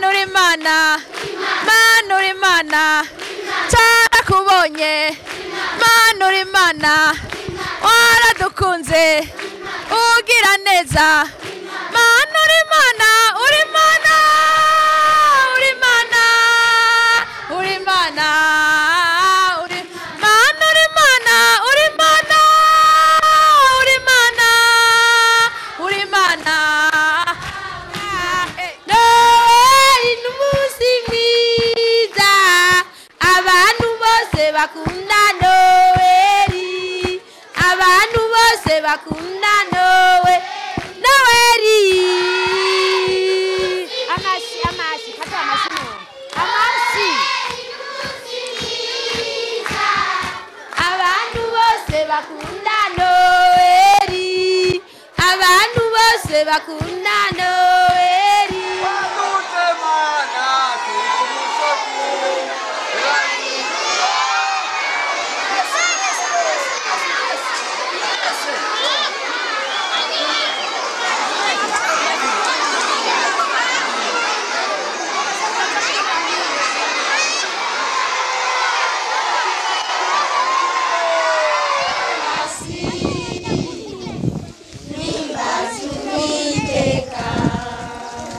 Mana uri Mana, Mana uri Mana, tarakubonye, Mana uri Mana, waradukunze, ugira neza, Mana uri Mana, uri Mana, uri Mana, uri Mana, uri Mana, uri Mana, uri Mana, uri Mana, uri Mana. Bakunda Noeli, abantu bose bakunda Noeli. Amashi, kata amashi no. Amashi. Abantu bose bakunda Noeli, abantu bose bakunda Noeli.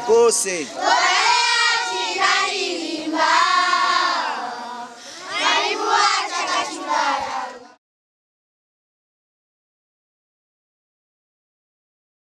Você